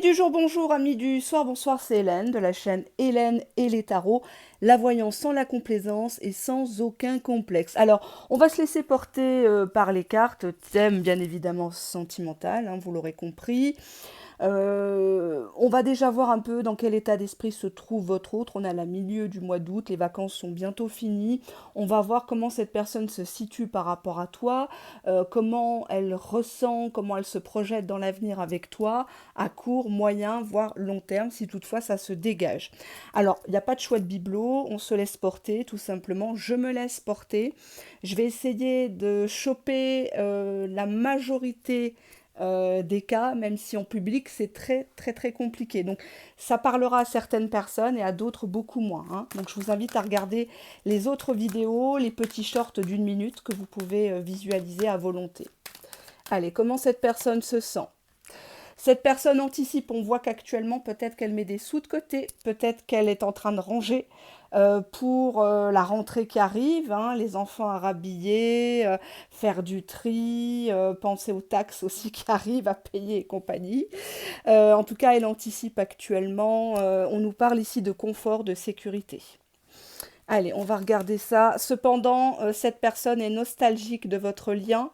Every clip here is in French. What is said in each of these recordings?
Du jour, bonjour, amis du soir, bonsoir, c'est Hélène de la chaîne Hélène et les tarots, la voyance sans la complaisance et sans aucun complexe. Alors, on va se laisser porter par les cartes, thème bien évidemment sentimental, hein, vous l'aurez compris. On va déjà voir un peu dans quel état d'esprit se trouve votre autre. On est à la milieu du mois d'août, les vacances sont bientôt finies. On va voir comment cette personne se situe par rapport à toi, comment elle ressent, comment elle se projette dans l'avenir avec toi, à court, moyen, voire long terme, si toutefois ça se dégage. Alors, il n'y a pas de choix de bibelot, on se laisse porter, tout simplement. Je me laisse porter. Je vais essayer de choper la majorité des cas, même si en public c'est très très très compliqué. Donc ça parlera à certaines personnes et à d'autres beaucoup moins, hein. Donc je vous invite à regarder les autres vidéos, les petits shorts d'une minute que vous pouvez visualiser à volonté. Allez, comment cette personne se sent? Cette personne anticipe, on voit qu'actuellement peut-être qu'elle met des sous de côté, peut-être qu'elle est en train de ranger pour la rentrée qui arrive, hein, les enfants à rhabiller, faire du tri, penser aux taxes aussi qui arrivent à payer et compagnie. En tout cas, elle anticipe actuellement, on nous parle ici de confort, de sécurité. Allez, on va regarder ça. Cependant, cette personne est nostalgique de votre lien,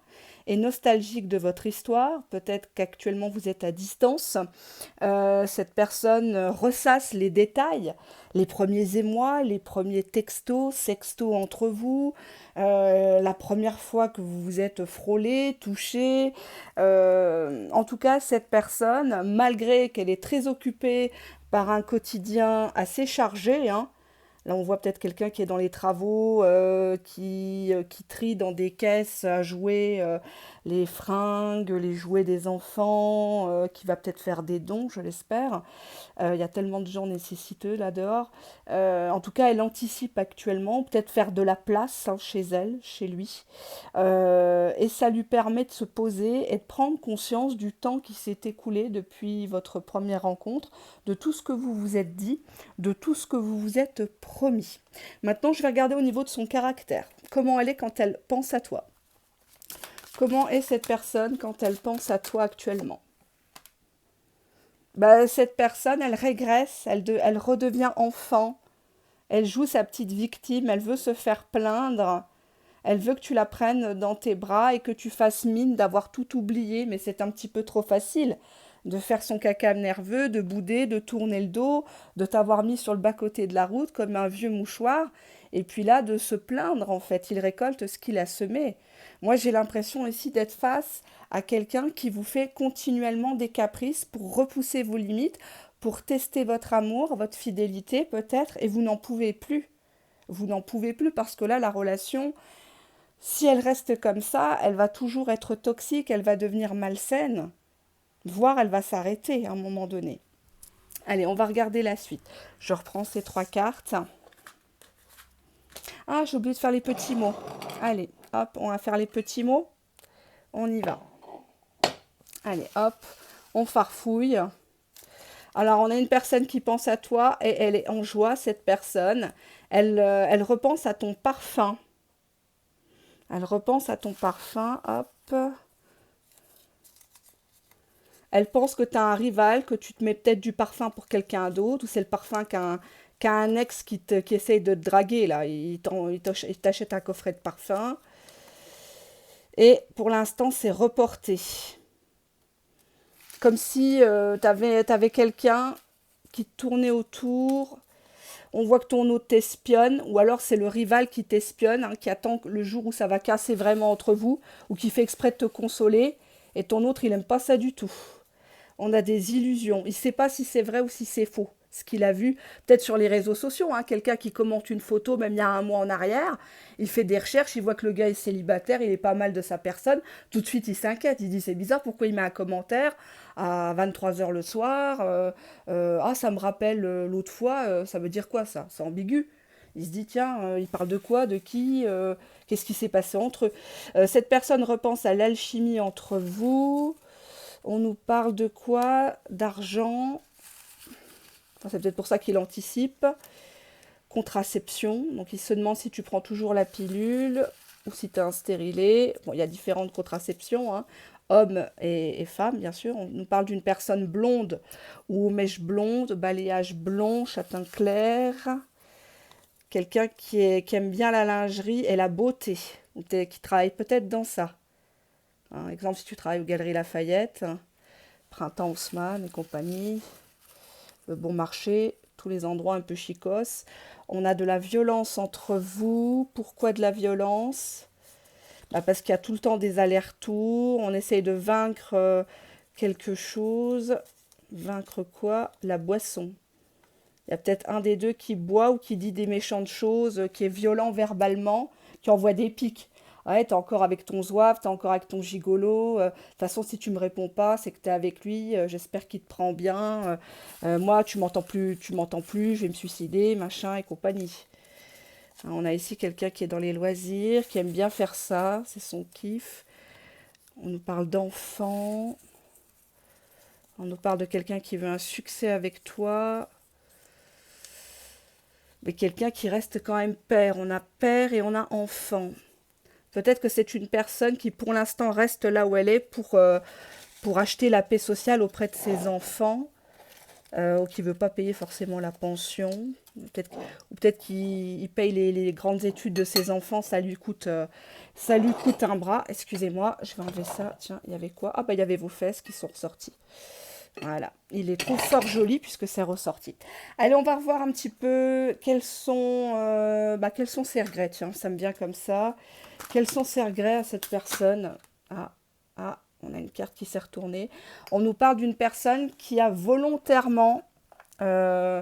est nostalgique de votre histoire. Peut-être qu'actuellement vous êtes à distance. Cette personne ressasse les détails, les premiers émois, les premiers textos, sextos entre vous, la première fois que vous vous êtes frôlé, touché. En tout cas, cette personne, malgré qu'elle est très occupée par un quotidien assez chargé, hein, là, on voit peut-être quelqu'un qui est dans les travaux, qui trie dans des caisses à jouets les fringues, les jouets des enfants, qui va peut-être faire des dons, je l'espère. Il y a tellement de gens nécessiteux là dehors. En tout cas, elle anticipe actuellement, peut-être faire de la place, hein, chez elle, chez lui. Et ça lui permet de se poser et de prendre conscience du temps qui s'est écoulé depuis votre première rencontre, de tout ce que vous vous êtes dit, de tout ce que vous vous êtes promis. Maintenant, je vais regarder au niveau de son caractère. Comment elle est quand elle pense à toi? Comment est cette personne quand elle pense à toi actuellement? Bah, cette personne, elle régresse, elle redevient enfant, elle joue sa petite victime, elle veut se faire plaindre, elle veut que tu la prennes dans tes bras et que tu fasses mine d'avoir tout oublié, mais c'est un petit peu trop facile de faire son caca nerveux, de bouder, de tourner le dos, de t'avoir mis sur le bas-côté de la route comme un vieux mouchoir, et puis là de se plaindre en fait, il récolte ce qu'il a semé. Moi j'ai l'impression aussi d'être face à quelqu'un qui vous fait continuellement des caprices pour repousser vos limites, pour tester votre amour, votre fidélité peut-être, et vous n'en pouvez plus. Vous n'en pouvez plus parce que là la relation, si elle reste comme ça, elle va toujours être toxique, elle va devenir malsaine, voire elle va s'arrêter à un moment donné. Allez, on va regarder la suite. Je reprends ces trois cartes. Ah, j'ai oublié de faire les petits mots. Allez, hop, on va faire les petits mots. On y va. Allez, hop, on farfouille. Alors, on a une personne qui pense à toi et elle est en joie, cette personne. Elle repense à ton parfum. Elle repense à ton parfum, hop. Elle pense que tu as un rival, que tu te mets peut-être du parfum pour quelqu'un d'autre, ou c'est le parfum qu'a un ex qui essaye de te draguer, là. Il t'achète un coffret de parfum. Et pour l'instant, c'est reporté. Comme si t'avais quelqu'un qui te tournait autour. On voit que ton autre t'espionne, ou alors c'est le rival qui t'espionne, hein, qui attend le jour où ça va casser vraiment entre vous, ou qui fait exprès de te consoler. Et ton autre, il n'aime pas ça du tout. On a des illusions. Il ne sait pas si c'est vrai ou si c'est faux. Ce qu'il a vu, peut-être sur les réseaux sociaux, hein, quelqu'un qui commente une photo, même il y a un mois en arrière, il fait des recherches, il voit que le gars est célibataire, il est pas mal de sa personne, tout de suite il s'inquiète, il dit c'est bizarre, pourquoi il met un commentaire à 23 h le soir, ah ça me rappelle l'autre fois, ça veut dire quoi ça? C'est ambigu. Il se dit, tiens, il parle de quoi, de qui, qu'est-ce qui s'est passé entre eux? Cette personne repense à l'alchimie entre vous. On nous parle de quoi? D'argent. Enfin, c'est peut-être pour ça qu'il anticipe. Contraception. Donc il se demande si tu prends toujours la pilule ou si tu es un stérilet. Bon, il y a différentes contraceptions, hein. hommes et femmes, bien sûr. On nous parle d'une personne blonde ou aux mèches blondes, balayage blond, châtain clair. Quelqu'un qui aime bien la lingerie et la beauté, ou qui travaille peut-être dans ça. Hein, exemple, si tu travailles aux Galeries Lafayette, hein, Printemps Haussmann et compagnie, le Bon Marché, tous les endroits un peu chicos. On a de la violence entre vous. Pourquoi de la violence? Bah, parce qu'il y a tout le temps des allers-retours. On essaye de vaincre quelque chose. Vaincre quoi? La boisson. Il y a peut-être un des deux qui boit ou qui dit des méchantes choses, qui est violent verbalement, qui envoie des pics. Ouais, t'es encore avec ton zouave, t'es encore avec ton gigolo. De toute façon, si tu me réponds pas, c'est que t'es avec lui. J'espère qu'il te prend bien. Moi, tu m'entends plus, je vais me suicider, machin et compagnie. Hein, on a ici quelqu'un qui est dans les loisirs, qui aime bien faire ça, c'est son kiff. On nous parle d'enfants. On nous parle de quelqu'un qui veut un succès avec toi. Mais quelqu'un qui reste quand même père. On a père et on a enfant. Peut-être que c'est une personne qui, pour l'instant, reste là où elle est pour acheter la paix sociale auprès de ses enfants, ou qui ne veut pas payer forcément la pension. Ou peut-être qu'il paye les grandes études de ses enfants, ça lui coûte un bras. Excusez-moi, je vais enlever ça. Tiens, il y avait quoi? Ah, bah, il y avait vos fesses qui sont ressorties. Voilà, il est trop fort joli puisque c'est ressorti. Allez, on va revoir un petit peu quels sont ses regrets. Tiens, ça me vient comme ça. Quels sont ses regrets à cette personne? Ah, ah, on a une carte qui s'est retournée. On nous parle d'une personne qui a volontairement euh,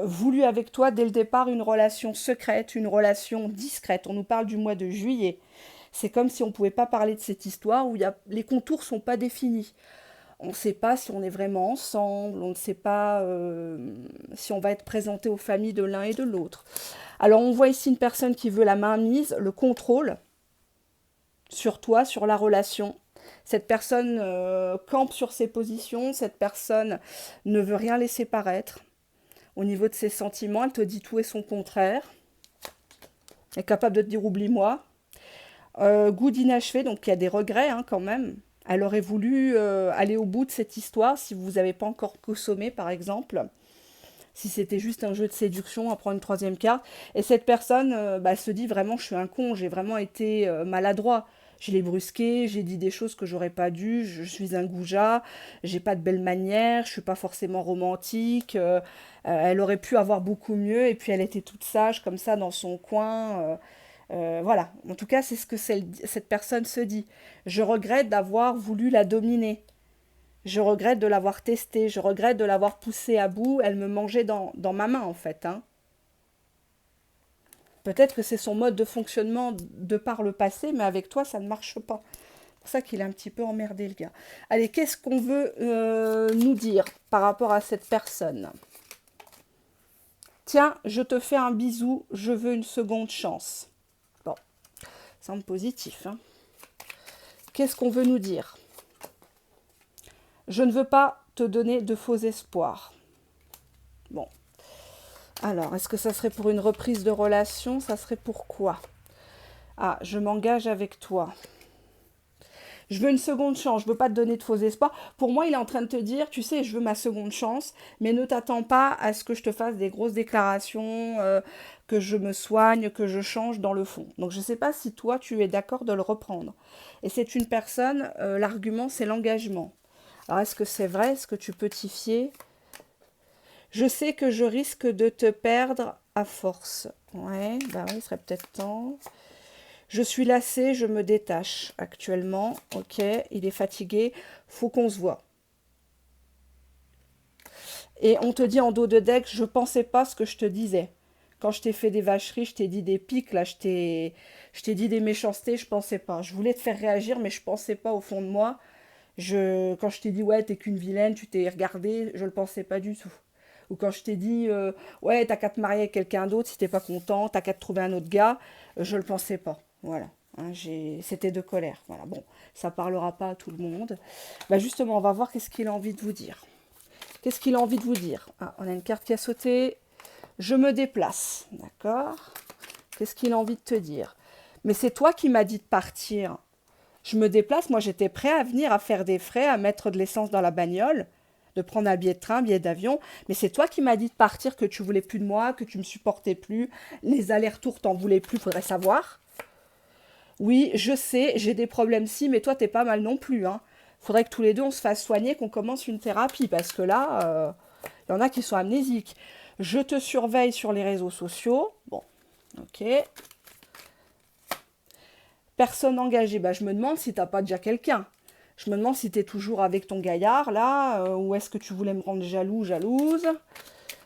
voulu avec toi dès le départ une relation secrète, une relation discrète. On nous parle du mois de juillet. C'est comme si on ne pouvait pas parler de cette histoire où les contours ne sont pas définis. On ne sait pas si on est vraiment ensemble, on ne sait pas si on va être présenté aux familles de l'un et de l'autre. Alors on voit ici une personne qui veut la mainmise, le contrôle sur toi, sur la relation. Cette personne campe sur ses positions, cette personne ne veut rien laisser paraître. Au niveau de ses sentiments, elle te dit tout et son contraire. Elle est capable de te dire oublie-moi. Goût d'inachevé, donc il y a des regrets hein, quand même. Elle aurait voulu aller au bout de cette histoire si vous n'avez pas encore consommé, par exemple. Si c'était juste un jeu de séduction, à prendre une troisième carte. Et cette personne se dit vraiment, je suis un con, j'ai vraiment été maladroit. Je l'ai brusqué, j'ai dit des choses que j'aurais pas dû, je suis un goujat, j'ai pas de belles manières, je suis pas forcément romantique. Elle aurait pu avoir beaucoup mieux, et puis elle était toute sage comme ça dans son coin. Voilà, en tout cas, c'est ce que cette personne se dit. Je regrette d'avoir voulu la dominer. Je regrette de l'avoir testée. Je regrette de l'avoir poussée à bout. Elle me mangeait dans ma main, en fait. Hein. Peut-être que c'est son mode de fonctionnement de par le passé, mais avec toi, ça ne marche pas. C'est pour ça qu'il est un petit peu emmerdé, le gars. Allez, qu'est-ce qu'on veut nous dire par rapport à cette personne? Tiens, je te fais un bisou. Je veux une seconde chance. Bon, semble positif, hein. Qu'est-ce qu'on veut nous dire? Je ne veux pas te donner de faux espoirs. Bon. Alors, est-ce que ça serait pour une reprise de relation? Ça serait pour quoi? Ah, je m'engage avec toi. Je veux une seconde chance, je ne veux pas te donner de faux espoirs. Pour moi, il est en train de te dire, tu sais, je veux ma seconde chance, mais ne t'attends pas à ce que je te fasse des grosses déclarations, que je me soigne, que je change dans le fond. Donc, je ne sais pas si toi, tu es d'accord de le reprendre. Et c'est une personne, l'argument, c'est l'engagement. Alors, est-ce que c'est vrai? Est-ce que tu peux t'y fier? Je sais que je risque de te perdre à force. Ouais, bah oui, il serait peut-être temps. Je suis lassée, je me détache actuellement. Ok, il est fatigué, faut qu'on se voit. Et on te dit en dos de deck, je pensais pas ce que je te disais. Quand je t'ai fait des vacheries, je t'ai dit des pics, là, je t'ai dit des méchancetés, je pensais pas. Je voulais te faire réagir, mais je pensais pas au fond de moi. Quand je t'ai dit, ouais, t'es qu'une vilaine, tu t'es regardé, je le pensais pas du tout. Ou quand je t'ai dit, ouais, t'as qu'à te marier avec quelqu'un d'autre si t'es pas content, t'as qu'à te trouver un autre gars, je le pensais pas. Voilà. Hein, c'était de colère. Voilà. Bon, ça parlera pas à tout le monde. Bah justement, on va voir qu'est-ce qu'il a envie de vous dire. Qu'est-ce qu'il a envie de vous dire? Ah, on a une carte qui a sauté. Je me déplace. D'accord. Qu'est-ce qu'il a envie de te dire? Mais c'est toi qui m'as dit de partir. Je me déplace, moi j'étais prêt à venir, à faire des frais, à mettre de l'essence dans la bagnole, de prendre un billet de train, un billet d'avion. Mais c'est toi qui m'as dit de partir, que tu voulais plus de moi, que tu me supportais plus. Les allers-retours, t'en voulais plus, faudrait savoir. Oui, je sais, j'ai des problèmes si, mais toi t'es pas mal non plus, hein. Faudrait que tous les deux on se fasse soigner, qu'on commence une thérapie, parce que là, il y en a qui sont amnésiques. Je te surveille sur les réseaux sociaux. Bon, ok. Personne engagée. Bah, je me demande si t'as pas déjà quelqu'un. Je me demande si tu es toujours avec ton gaillard là, ou est-ce que tu voulais me rendre jaloux, jalouse?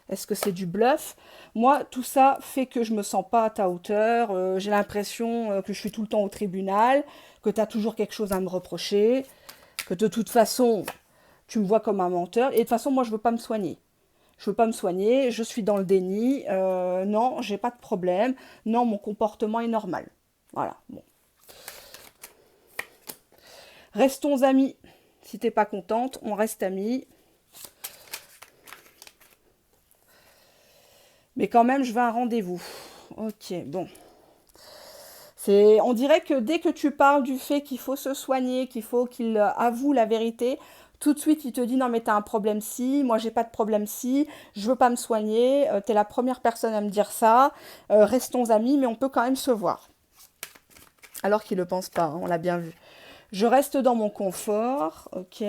Est-ce que c'est du bluff? Moi, tout ça fait que je me sens pas à ta hauteur. J'ai l'impression que je suis tout le temps au tribunal, que tu as toujours quelque chose à me reprocher, que de toute façon, tu me vois comme un menteur. Et de toute façon, moi, je veux pas me soigner. Je veux pas me soigner, je suis dans le déni. Non, j'ai pas de problème. Non, mon comportement est normal. Voilà. Bon. Restons amis. Si t'es pas contente, on reste amis. Mais quand même, je veux un rendez-vous. Ok, bon. On dirait que dès que tu parles du fait qu'il faut se soigner, qu'il faut qu'il avoue la vérité, tout de suite il te dit non mais t'as un problème si, moi j'ai pas de problème si, je veux pas me soigner, t'es la première personne à me dire ça, restons amis mais on peut quand même se voir. Alors qu'il le pense pas, hein, on l'a bien vu. Je reste dans mon confort, ok.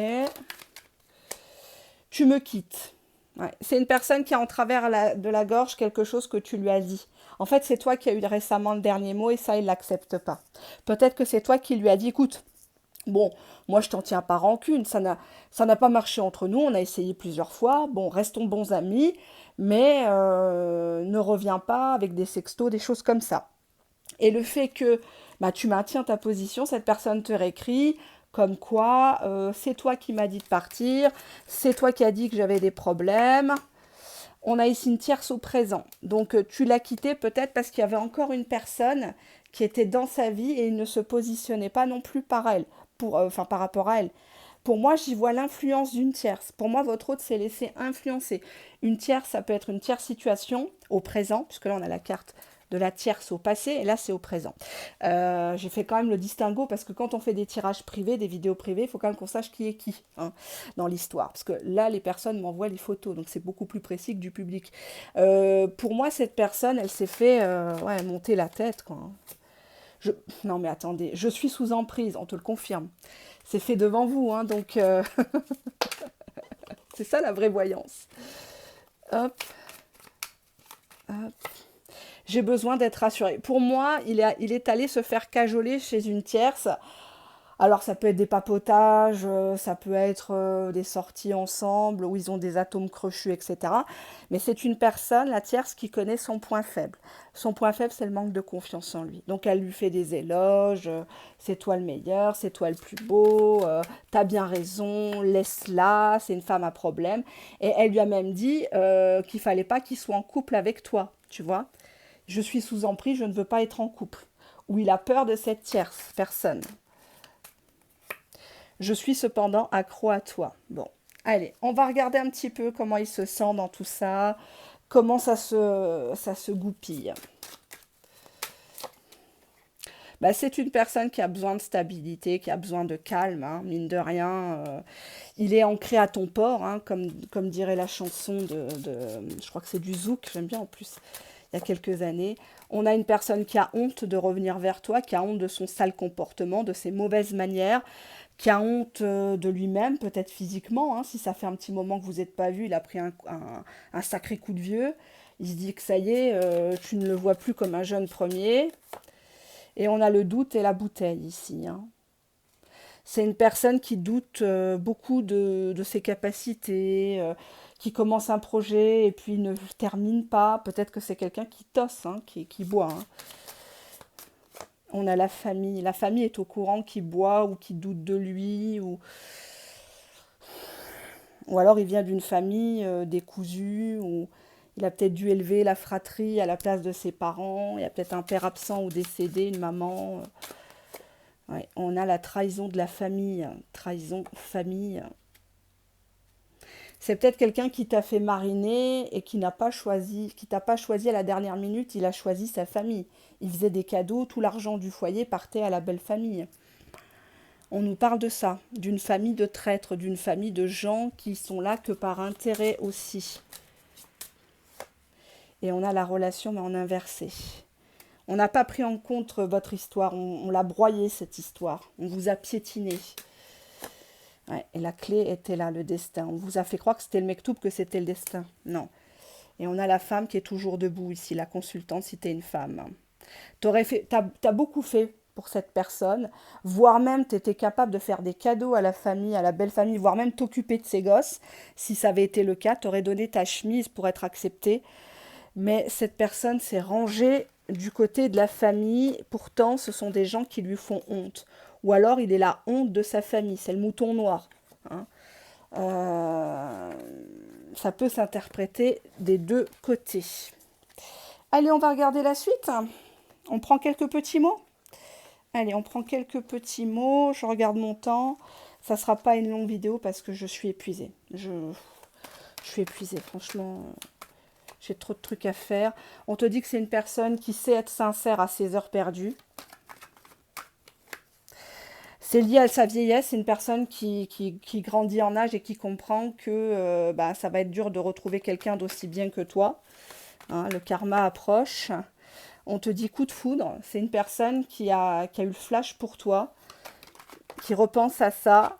Tu me quittes. Ouais. C'est une personne qui a en travers de la gorge quelque chose que tu lui as dit. En fait, c'est toi qui as eu récemment le dernier mot et ça, il l'accepte pas. Peut-être que c'est toi qui lui as dit, écoute, bon, moi je t'en tiens pas rancune, ça n'a pas marché entre nous, on a essayé plusieurs fois, bon, restons bons amis, mais ne reviens pas avec des sextos, des choses comme ça. Et le fait que bah, tu maintiens ta position, cette personne te réécrit comme quoi c'est toi qui m'as dit de partir, c'est toi qui as dit que j'avais des problèmes. On a ici une tierce au présent. Donc tu l'as quitté peut-être parce qu'il y avait encore une personne qui était dans sa vie et il ne se positionnait pas non plus par elle, par rapport à elle. Pour moi, j'y vois l'influence d'une tierce. Pour moi, votre hôte s'est laissé influencer. Une tierce, ça peut être une tierce situation au présent, puisque là, on a la carte de la tierce au passé, et là, c'est au présent. J'ai fait quand même le distinguo, parce que quand on fait des tirages privés, des vidéos privées, il faut quand même qu'on sache qui est qui hein, dans l'histoire. Parce que là, les personnes m'envoient les photos, donc c'est beaucoup plus précis que du public. Pour moi, cette personne, elle s'est fait ouais, monter la tête, quoi. Je... Non mais attendez, je suis sous emprise, on te le confirme. C'est fait devant vous, hein, donc c'est ça la vraie voyance. Hop, hop. J'ai besoin d'être rassurée. Pour moi, il est allé se faire cajoler chez une tierce. Alors ça peut être des papotages, ça peut être des sorties ensemble où ils ont des atomes crochus, etc. Mais c'est une personne, la tierce, qui connaît son point faible. Son point faible, c'est le manque de confiance en lui. Donc elle lui fait des éloges, c'est toi le meilleur, c'est toi le plus beau, t'as bien raison, laisse-la, c'est une femme à problème. Et elle lui a même dit qu'il fallait pas qu'il soit en couple avec toi, tu vois. Je suis sous emprise, je ne veux pas être en couple. Ou il a peur de cette tierce personne. Je suis cependant accro à toi. Bon, allez, on va regarder un petit peu comment il se sent dans tout ça, comment ça se goupille. Bah, c'est une personne qui a besoin de stabilité, qui a besoin de calme, hein, mine de rien. Il est ancré à ton port, hein, comme dirait la chanson je crois que c'est du Zouk, j'aime bien en plus, il y a quelques années. On a une personne qui a honte de revenir vers toi, qui a honte de son sale comportement, de ses mauvaises manières, qui a honte de lui-même, peut-être physiquement, hein, si ça fait un petit moment que vous n'êtes pas vu, il a pris un sacré coup de vieux. Il se dit que ça y est, tu ne le vois plus comme un jeune premier. Et on a le doute et la bouteille ici, hein. C'est une personne qui doute beaucoup de ses capacités, qui commence un projet et puis ne termine pas. Peut-être que c'est quelqu'un qui tosse, hein, qui boit, hein. On a la famille. La famille est au courant qu'il boit ou qu'il doute de lui. Ou alors il vient d'une famille décousue, ou il a peut-être dû élever la fratrie à la place de ses parents. Il y a peut-être un père absent ou décédé, une maman. Ouais, on a la trahison de la famille. Trahison, famille. C'est peut-être quelqu'un qui t'a fait mariner et qui n'a pas choisi, qui t'a pas choisi à la dernière minute, il a choisi sa famille. Il faisait des cadeaux, tout l'argent du foyer partait à la belle famille. On nous parle de ça, d'une famille de traîtres, d'une famille de gens qui sont là que par intérêt aussi. Et on a la relation, mais en inversé. On n'a pas pris en compte votre histoire, on l'a broyée cette histoire, on vous a piétiné. Ouais, et la clé était là, le destin. On vous a fait croire que c'était le mektoub, que c'était le destin. Non. Et on a la femme qui est toujours debout ici, la consultante, si tu es une femme. T'as beaucoup fait pour cette personne, voire même tu étais capable de faire des cadeaux à la famille, à la belle famille, voire même t'occuper de ses gosses. Si ça avait été le cas, tu aurais donné ta chemise pour être acceptée. Mais cette personne s'est rangée du côté de la famille. Pourtant, ce sont des gens qui lui font honte. Ou alors, il est la honte de sa famille. C'est le mouton noir. Hein. Euh, Ça peut s'interpréter des deux côtés. Allez, on va regarder la suite. On prend quelques petits mots. Allez, on prend quelques petits mots. Je regarde mon temps. Ça ne sera pas une longue vidéo parce que je suis épuisée. Je suis épuisée, franchement. J'ai trop de trucs à faire. On te dit que c'est une personne qui sait être sincère à ses heures perdues. C'est lié à sa vieillesse. C'est une personne qui grandit en âge et qui comprend que ça va être dur de retrouver quelqu'un d'aussi bien que toi. Hein, le karma approche. On te dit coup de foudre. C'est une personne qui a eu le flash pour toi, qui repense à ça.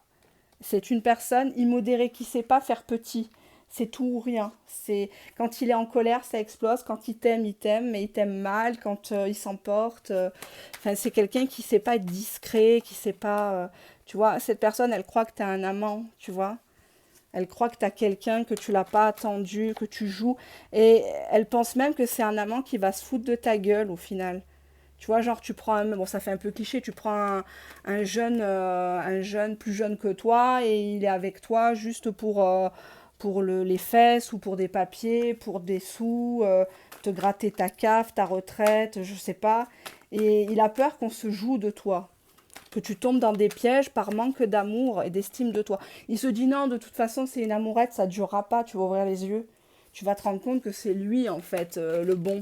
C'est une personne immodérée qui ne sait pas faire petit. C'est tout ou rien. C'est quand il est en colère, ça explose. Quand il t'aime, mais il t'aime mal. Quand il s'emporte, c'est quelqu'un qui ne sait pas être discret, qui ne sait pas. Tu vois, cette personne, elle croit que tu as un amant, tu vois. Elle croit que tu as quelqu'un, que tu l'as pas attendu, que tu joues. Et elle pense même que c'est un amant qui va se foutre de ta gueule au final. Tu vois, genre tu prends bon ça fait un peu cliché, tu prends un jeune plus jeune que toi et il est avec toi juste pour les fesses ou pour des papiers, pour des sous, te gratter ta CAF, ta retraite, je sais pas. Et il a peur qu'on se joue de toi, que tu tombes dans des pièges par manque d'amour et d'estime de toi. Il se dit non, de toute façon c'est une amourette, ça ne durera pas, tu vas ouvrir les yeux. Tu vas te rendre compte que c'est lui en fait le bon.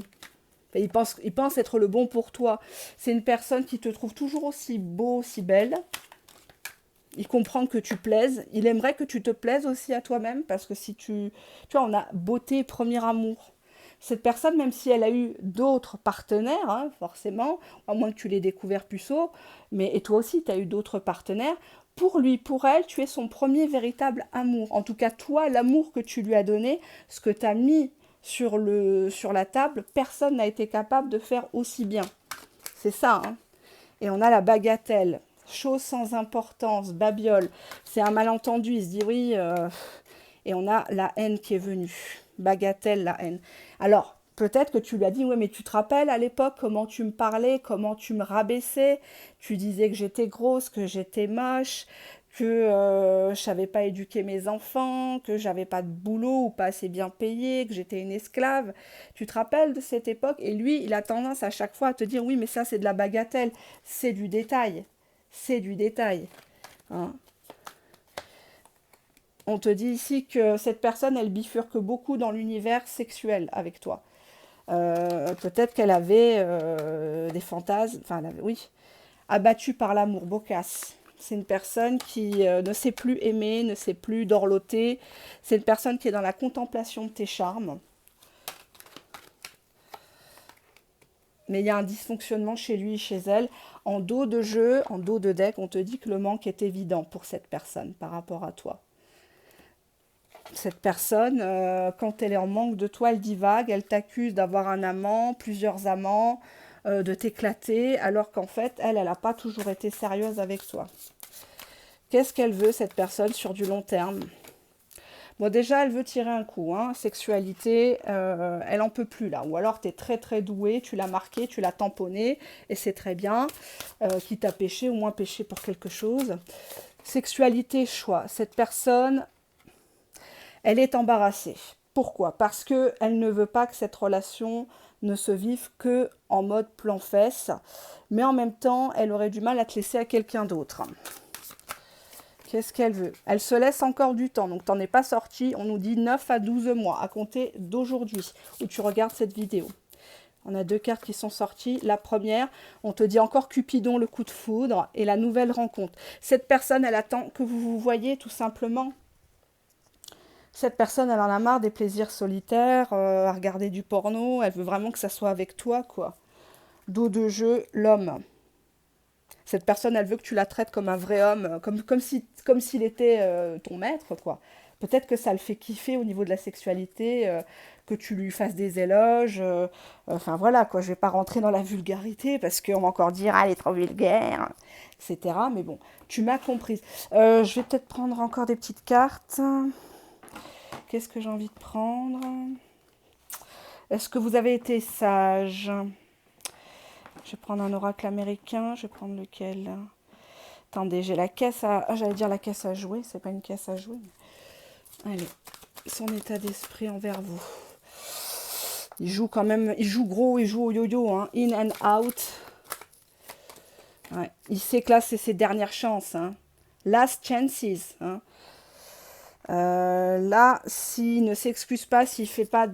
Il pense être le bon pour toi. C'est une personne qui te trouve toujours aussi beau, aussi belle. Il comprend que tu plaises. Il aimerait que tu te plaises aussi à toi-même parce que si tu vois, on a beauté, premier amour. Cette personne, même si elle a eu d'autres partenaires, hein, forcément, à moins que tu l'aies découvert puceau, et toi aussi, tu as eu d'autres partenaires, pour lui, pour elle, tu es son premier véritable amour. En tout cas, toi, l'amour que tu lui as donné, ce que tu as mis sur la table, personne n'a été capable de faire aussi bien. C'est ça, hein. Et on a la bagatelle, chose sans importance, babiole. C'est un malentendu, il se dit oui, et on a la haine qui est venue. Bagatelle, la haine. Alors, peut-être que tu lui as dit, oui, mais tu te rappelles à l'époque comment tu me parlais, comment tu me rabaissais, tu disais que j'étais grosse, que j'étais moche, que je savais pas éduquer mes enfants, que j'avais pas de boulot ou pas assez bien payé, que j'étais une esclave. Tu te rappelles de cette époque? Et lui, il a tendance à chaque fois à te dire, oui, mais ça c'est de la bagatelle, c'est du détail, c'est du détail. Hein. On te dit ici que cette personne, elle bifurque beaucoup dans l'univers sexuel avec toi. Peut-être qu'elle avait des fantasmes, enfin, oui, abattue par l'amour, bocasse. C'est une personne qui ne sait plus aimer, ne sait plus dorloter. C'est une personne qui est dans la contemplation de tes charmes. Mais il y a un dysfonctionnement chez lui, chez elle. En dos de jeu, en dos de deck, on te dit que le manque est évident pour cette personne par rapport à toi. Cette personne, quand elle est en manque de toi, elle divague, elle t'accuse d'avoir un amant, plusieurs amants, de t'éclater, alors qu'en fait, elle n'a pas toujours été sérieuse avec toi. Qu'est-ce qu'elle veut, cette personne, sur du long terme? Bon, déjà, elle veut tirer un coup, hein. Sexualité, elle en peut plus, là. Ou alors, tu es très, très doué, tu l'as marqué, tu l'as tamponné, et c'est très bien, quitte à pécher, au moins pécher pour quelque chose. Sexualité, choix. Cette personne, elle est embarrassée. Pourquoi? Parce qu'elle ne veut pas que cette relation ne se vive que en mode plan fesse, mais en même temps, elle aurait du mal à te laisser à quelqu'un d'autre. Qu'est-ce qu'elle veut? Elle se laisse encore du temps, donc tu n'en es pas sorti. On nous dit 9 à 12 mois à compter d'aujourd'hui, où tu regardes cette vidéo. On a deux cartes qui sont sorties. La première, on te dit encore Cupidon, le coup de foudre, et la nouvelle rencontre. Cette personne, elle attend que vous vous voyez, tout simplement. Cette personne, elle en a marre des plaisirs solitaires, à regarder du porno. Elle veut vraiment que ça soit avec toi, quoi. Dos de jeu, l'homme. Cette personne, elle veut que tu la traites comme un vrai homme, comme s'il était ton maître, quoi. Peut-être que ça le fait kiffer au niveau de la sexualité, que tu lui fasses des éloges. Enfin voilà, quoi. Je vais pas rentrer dans la vulgarité parce qu'on va encore dire, ah, elle est trop vulgaire, etc. Mais bon, tu m'as comprise. Je vais peut-être prendre encore des petites cartes. Qu'est-ce que j'ai envie de prendre? Est-ce que vous avez été sage? Je vais prendre un oracle américain. Je vais prendre lequel? Attendez, j'ai la caisse à... Ah, j'allais dire la caisse à jouer. C'est pas une caisse à jouer. Allez, son état d'esprit envers vous. Il joue quand même... Il joue gros, il joue au yo-yo. Hein. In and out. Ouais. Il sait que là, c'est ses dernières chances. Hein. Last chances. Hein. Là, s'il ne s'excuse pas,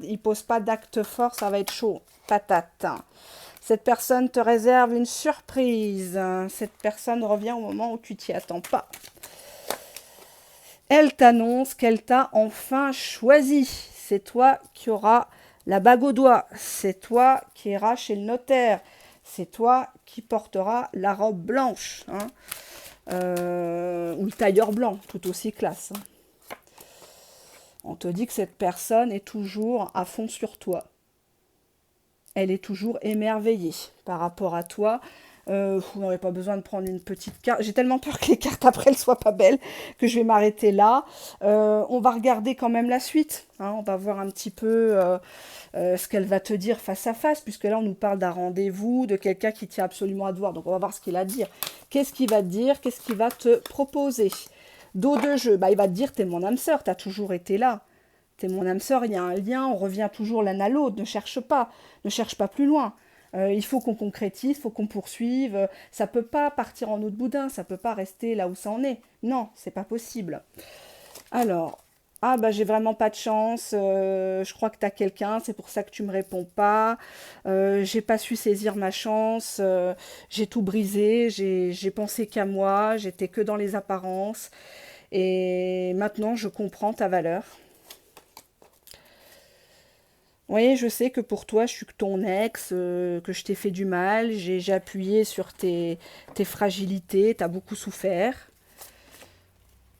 il pose pas d'acte fort, ça va être chaud. Patate. Cette personne te réserve une surprise. Cette personne revient au moment où tu t'y attends pas. Elle t'annonce qu'elle t'a enfin choisi. C'est toi qui auras la bague au doigt. C'est toi qui iras chez le notaire. C'est toi qui porteras la robe blanche. Hein. Ou le tailleur blanc, tout aussi classe. Hein. On te dit que cette personne est toujours à fond sur toi. Elle est toujours émerveillée par rapport à toi. Vous n'aurez pas besoin de prendre une petite carte. J'ai tellement peur que les cartes après elles soient pas belles que je vais m'arrêter là. On va regarder quand même la suite. Hein, on va voir un petit peu ce qu'elle va te dire face à face, puisque là on nous parle d'un rendez-vous, de quelqu'un qui tient absolument à te voir. Donc on va voir ce qu'il a à dire. Qu'est-ce qu'il va te dire? Qu'est-ce qu'il va te proposer? Dos de jeu, bah, il va te dire, t'es mon âme sœur, t'as toujours été là. T'es mon âme sœur, il y a un lien, on revient toujours l'un à l'autre, ne cherche pas plus loin. Il faut qu'on concrétise, il faut qu'on poursuive. Ça peut pas partir en eau de boudin, ça peut pas rester là où ça en est. Non, c'est pas possible. Alors, ah bah j'ai vraiment pas de chance, je crois que t'as quelqu'un, c'est pour ça que tu me réponds pas. J'ai pas su saisir ma chance, j'ai tout brisé, j'ai pensé qu'à moi, j'étais que dans les apparences. Et maintenant, je comprends ta valeur. Oui, je sais que pour toi, je suis que ton ex, que je t'ai fait du mal, j'ai appuyé sur tes fragilités, t'as beaucoup souffert.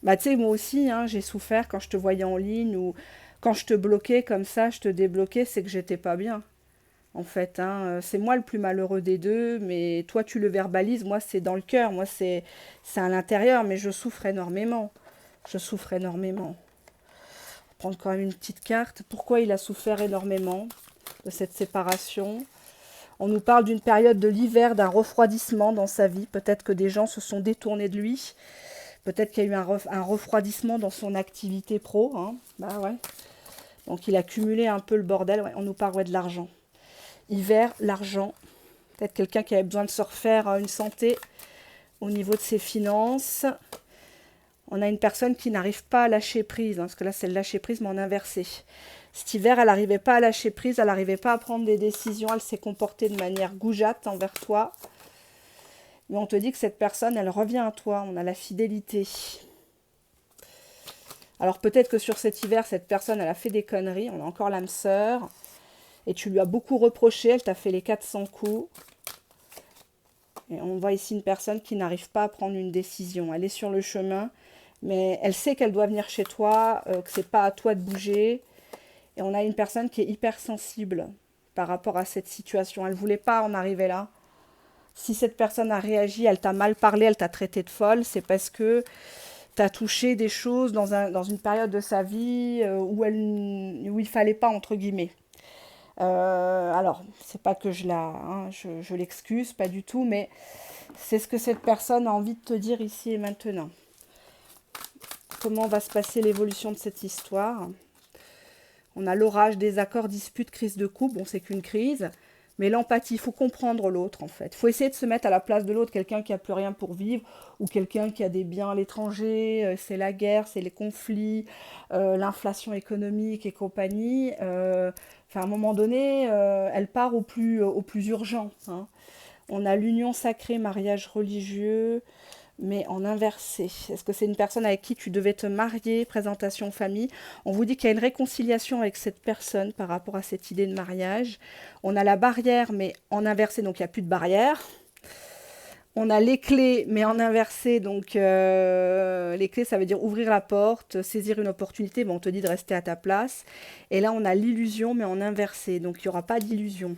Bah, tu sais, moi aussi, hein, j'ai souffert quand je te voyais en ligne ou quand je te bloquais comme ça, je te débloquais, c'est que j'étais pas bien. En fait, hein, c'est moi le plus malheureux des deux, mais toi, tu le verbalises, moi, c'est dans le cœur, moi, c'est à l'intérieur, mais je souffre énormément. Je souffre énormément. Prendre quand même une petite carte. Pourquoi il a souffert énormément de cette séparation? On nous parle d'une période de l'hiver, d'un refroidissement dans sa vie. Peut-être que des gens se sont détournés de lui. Peut-être qu'il y a eu un refroidissement dans son activité pro. Hein. Bah ouais. Donc il a cumulé un peu le bordel. Ouais, on nous parle de l'argent. Hiver, l'argent. Peut-être quelqu'un qui avait besoin de se refaire une santé au niveau de ses finances. On a une personne qui n'arrive pas à lâcher prise, hein, parce que là c'est le lâcher prise mais en inversé. Cet hiver, elle n'arrivait pas à lâcher prise, elle n'arrivait pas à prendre des décisions, elle s'est comportée de manière goujate envers toi. Mais on te dit que cette personne, elle revient à toi, on a la fidélité. Alors peut-être que sur cet hiver, cette personne, elle a fait des conneries, on a encore l'âme sœur, et tu lui as beaucoup reproché, elle t'a fait les 400 coups. Et on voit ici une personne qui n'arrive pas à prendre une décision, elle est sur le chemin, mais elle sait qu'elle doit venir chez toi, que c'est pas à toi de bouger. Et on a une personne qui est hypersensible par rapport à cette situation. Elle ne voulait pas en arriver là. Si cette personne a réagi, elle t'a mal parlé, elle t'a traité de folle, c'est parce que tu as touché des choses dans une période de sa vie où il ne fallait pas, entre guillemets. Alors, c'est pas que je l'excuse, pas du tout, mais c'est ce que cette personne a envie de te dire ici et maintenant. Comment va se passer l'évolution de cette histoire? On a l'orage, désaccord, dispute, crise de couple. Bon, c'est qu'une crise. Mais l'empathie, il faut comprendre l'autre en fait. Il faut essayer de se mettre à la place de l'autre, quelqu'un qui a plus rien pour vivre ou quelqu'un qui a des biens à l'étranger, c'est la guerre, c'est les conflits, l'inflation économique et compagnie. Enfin, à un moment donné, elle part au plus urgent, hein. On a l'union sacrée, mariage religieux, mais en inversé. Est-ce que c'est une personne avec qui tu devais te marier, présentation famille? On vous dit qu'il y a une réconciliation avec cette personne par rapport à cette idée de mariage. On a la barrière, mais en inversé, donc il n'y a plus de barrière. On a les clés, mais en inversé, donc les clés, ça veut dire ouvrir la porte, saisir une opportunité, mais on te dit de rester à ta place. Et là, on a l'illusion, mais en inversé, donc il n'y aura pas d'illusion.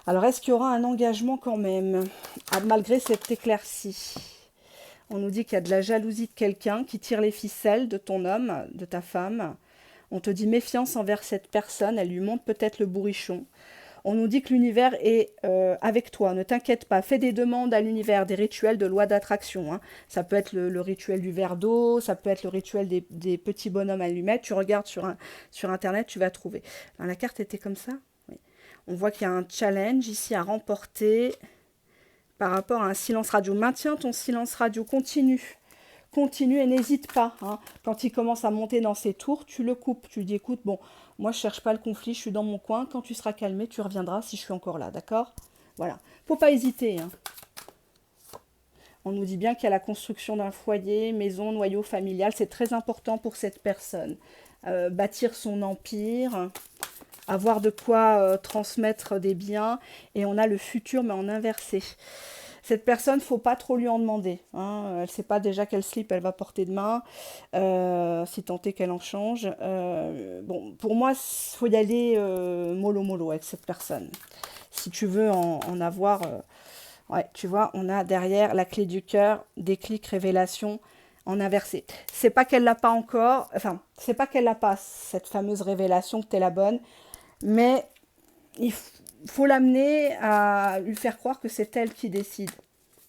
Alors, est-ce qu'il y aura un engagement quand même, malgré cette éclaircie? On nous dit qu'il y a de la jalousie de quelqu'un qui tire les ficelles de ton homme, de ta femme. On te dit méfiance envers cette personne, elle lui montre peut-être le bourrichon. On nous dit que l'univers est avec toi, ne t'inquiète pas, fais des demandes à l'univers, des rituels de loi d'attraction, hein. Ça peut être le rituel du verre d'eau, ça peut être le rituel des petits bonhommes allumettes. Tu regardes sur Internet, tu vas trouver. Alors, la carte était comme ça. Oui. On voit qu'il y a un challenge ici à remporter par rapport à un silence radio. Maintiens ton silence radio, continue. Continue et n'hésite pas, hein. Quand il commence à monter dans ses tours, tu le coupes. Tu lui dis, écoute, bon, moi je cherche pas le conflit, je suis dans mon coin. Quand tu seras calmé, tu reviendras si je suis encore là, d'accord? Voilà. Faut pas hésiter, hein. On nous dit bien qu'il y a la construction d'un foyer, maison, noyau familial. C'est très important pour cette personne. Bâtir son empire, avoir de quoi transmettre des biens. Et on a le futur, mais en inversé. Cette personne, faut pas trop lui en demander, hein. Elle ne sait pas déjà quel slip elle va porter demain, si tant est qu'elle en change. Bon, pour moi, il faut y aller mollo mollo avec cette personne. Si tu veux en avoir... ouais, tu vois, on a derrière la clé du cœur, déclic, révélation, en inversé. C'est pas qu'elle l'a pas encore, enfin, c'est pas qu'elle l'a pas, cette fameuse révélation que t'es la bonne, mais il faut l'amener à lui faire croire que c'est elle qui décide,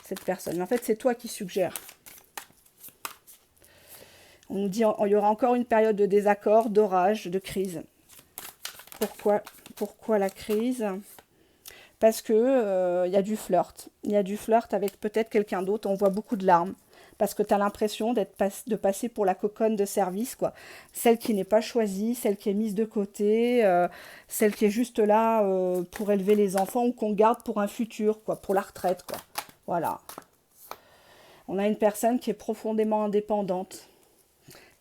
cette personne. Mais en fait, c'est toi qui suggères. On nous dit qu'il y aura encore une période de désaccord, d'orage, de crise. Pourquoi la crise? Parce que y a du flirt. Il y a du flirt avec peut-être quelqu'un d'autre. On voit beaucoup de larmes. Parce que tu as l'impression de passer pour la coconne de service, quoi. Celle qui n'est pas choisie, celle qui est mise de côté, celle qui est juste là pour élever les enfants ou qu'on garde pour un futur, quoi, pour la retraite, quoi. Voilà. On a une personne qui est profondément indépendante,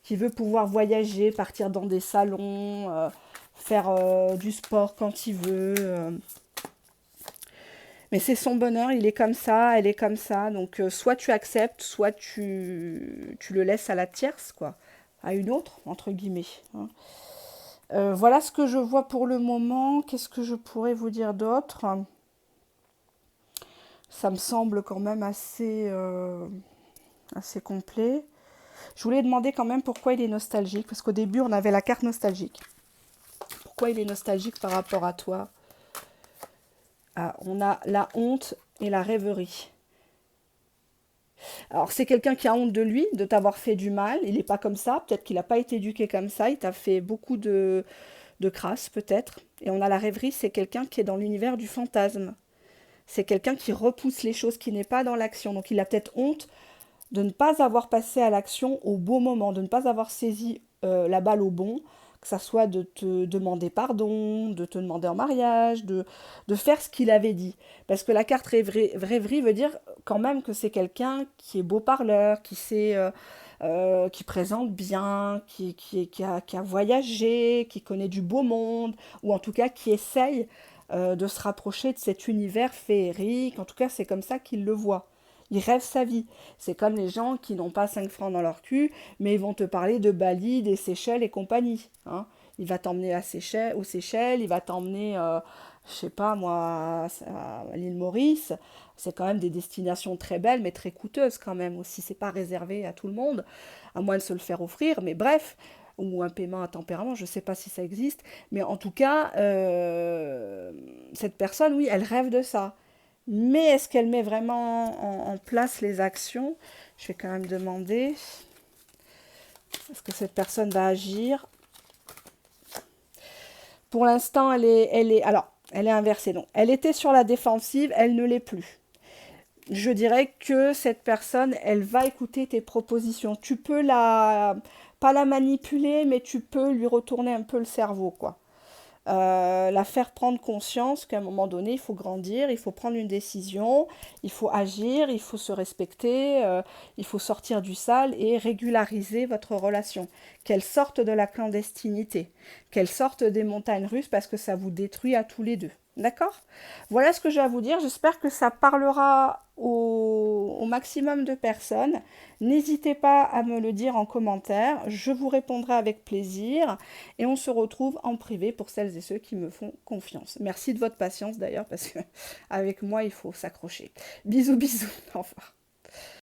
qui veut pouvoir voyager, partir dans des salons, faire du sport quand il veut. Mais c'est son bonheur, il est comme ça, elle est comme ça. Donc soit tu acceptes, soit tu le laisses à la tierce, quoi. À une autre, entre guillemets, hein. Voilà ce que je vois pour le moment. Qu'est-ce que je pourrais vous dire d'autre? Ça me semble quand même assez complet. Je voulais demander quand même pourquoi il est nostalgique. Parce qu'au début, on avait la carte nostalgique. Pourquoi il est nostalgique par rapport à toi? Ah, on a la honte et la rêverie. Alors, c'est quelqu'un qui a honte de lui, de t'avoir fait du mal. Il n'est pas comme ça. Peut-être qu'il n'a pas été éduqué comme ça. Il t'a fait beaucoup de crasse, peut-être. Et on a la rêverie, c'est quelqu'un qui est dans l'univers du fantasme. C'est quelqu'un qui repousse les choses, qui n'est pas dans l'action. Donc, il a peut-être honte de ne pas avoir passé à l'action au bon moment, de ne pas avoir saisi la balle au bon, que ça soit de te demander pardon, de te demander en mariage, de faire ce qu'il avait dit. Parce que la carte rêverie veut dire quand même que c'est quelqu'un qui est beau parleur, qui présente bien, qui a voyagé, qui connaît du beau monde, ou en tout cas qui essaye de se rapprocher de cet univers féerique. En tout cas, c'est comme ça qu'il le voit. Il rêve sa vie. C'est comme les gens qui n'ont pas 5 francs dans leur cul, mais ils vont te parler de Bali, des Seychelles et compagnie, hein. Il va t'emmener aux Seychelles, il va t'emmener, je sais pas moi, à l'île Maurice. C'est quand même des destinations très belles, mais très coûteuses quand même aussi. C'est pas réservé à tout le monde, à moins de se le faire offrir. Mais bref, ou un paiement à tempérament, je sais pas si ça existe. Mais en tout cas, cette personne, oui, elle rêve de ça. Mais est-ce qu'elle met vraiment en place les actions? Je vais quand même demander. Est-ce que cette personne va agir? Pour l'instant, elle est... Alors, Elle est inversée. Donc, elle était sur la défensive, elle ne l'est plus. Je dirais que cette personne, elle va écouter tes propositions. Tu peux pas la manipuler, mais tu peux lui retourner un peu le cerveau, quoi. La faire prendre conscience qu'à un moment donné, il faut grandir, il faut prendre une décision, il faut agir, il faut se respecter, il faut sortir du sale et régulariser votre relation. Qu'elle sorte de la clandestinité, qu'elle sorte des montagnes russes parce que ça vous détruit à tous les deux. D'accord? Voilà ce que j'ai à vous dire. J'espère que ça parlera au maximum de personnes. N'hésitez pas à me le dire en commentaire. Je vous répondrai avec plaisir. Et on se retrouve en privé pour celles et ceux qui me font confiance. Merci de votre patience d'ailleurs, parce que avec moi, il faut s'accrocher. Bisous, bisous. Au revoir.